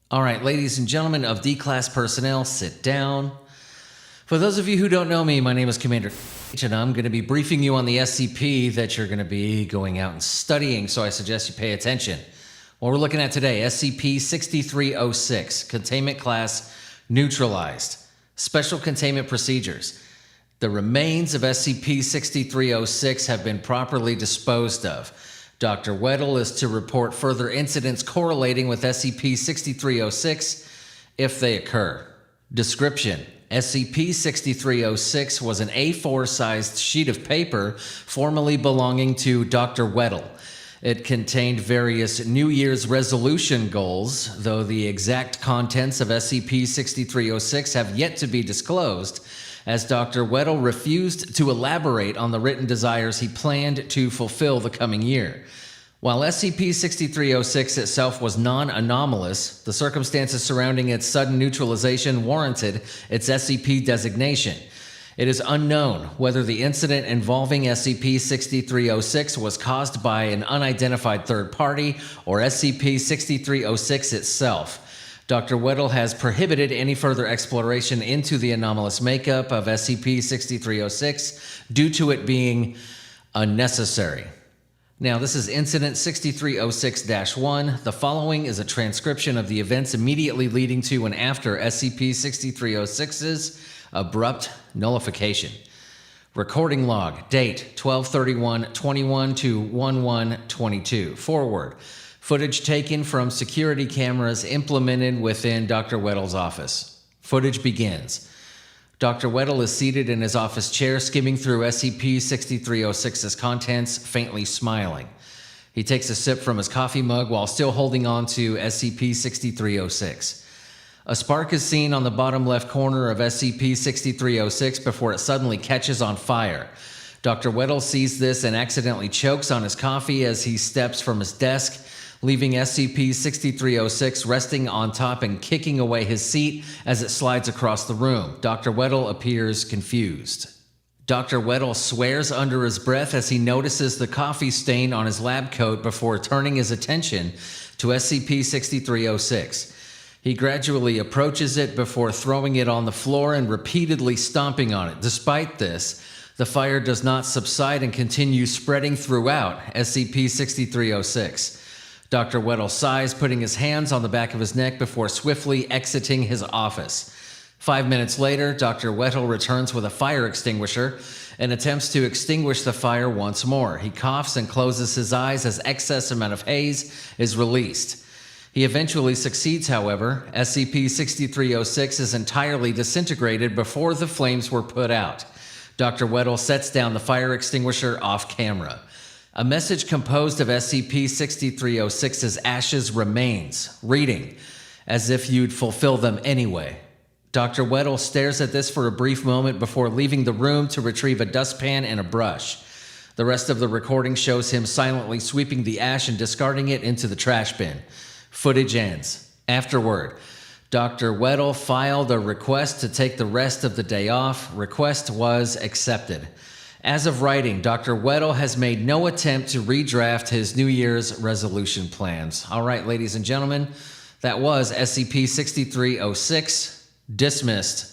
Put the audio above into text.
All right, ladies and gentlemen of D-Class personnel, sit down. For those of you who don't know me, my name is Commander and I'm going to be briefing you on the SCP that you're going to be going out and studying, so I suggest you pay attention. What we're looking at today, SCP-6306, Containment Class Neutralized, Special Containment Procedures. The remains of SCP-6306 have been properly disposed of. Dr. Weddle is to report further incidents correlating with SCP-6306 if they occur. Description: SCP-6306 was an A4-sized sheet of paper formerly belonging to Dr. Weddle. It contained various New Year's resolution goals, though the exact contents of SCP-6306 have yet to be disclosed, as Dr. Weddle refused to elaborate on the written desires he planned to fulfill the coming year. While SCP-6306 itself was non-anomalous, the circumstances surrounding its sudden neutralization warranted its SCP designation. It is unknown whether the incident involving SCP-6306 was caused by an unidentified third party or SCP-6306 itself. Dr. Weddle has prohibited any further exploration into the anomalous makeup of SCP-6306 due to it being unnecessary. Now, this is Incident 6306-1. The following is a transcription of the events immediately leading to and after SCP-6306's abrupt nullification. Recording log, date 12/31/21 to 1/1/22. Forward. Footage taken from security cameras implemented within Dr. Weddle's office. Footage begins. Dr. Weddle is seated in his office chair, skimming through SCP-6306's contents, faintly smiling. He takes a sip from his coffee mug while still holding on to SCP-6306. A spark is seen on the bottom left corner of SCP-6306 before it suddenly catches on fire. Dr. Weddle sees this and accidentally chokes on his coffee as he steps from his desk, leaving SCP-6306 resting on top and kicking away his seat as it slides across the room. Dr. Weddle appears confused. Dr. Weddle swears under his breath as he notices the coffee stain on his lab coat before turning his attention to SCP-6306. He gradually approaches it before throwing it on the floor and repeatedly stomping on it. Despite this, the fire does not subside and continues spreading throughout SCP-6306. Dr. Weddle sighs, putting his hands on the back of his neck before swiftly exiting his office. 5 minutes later, Dr. Weddle returns with a fire extinguisher and attempts to extinguish the fire once more. He coughs and closes his eyes as excess amount of haze is released. He eventually succeeds, however. SCP-6306 is entirely disintegrated before the flames were put out. Dr. Weddle sets down the fire extinguisher off camera. A message composed of SCP-6306's ashes remains, reading, "As if you'd fulfill them anyway." Dr. Weddle stares at this for a brief moment before leaving the room to retrieve a dustpan and a brush. The rest of the recording shows him silently sweeping the ash and discarding it into the trash bin. Footage ends. Afterward, Dr. Weddle filed a request to take the rest of the day off. Request was accepted. As of writing, Dr. Weddle has made no attempt to redraft his New Year's resolution plans. All right, ladies and gentlemen, that was SCP-6306, dismissed.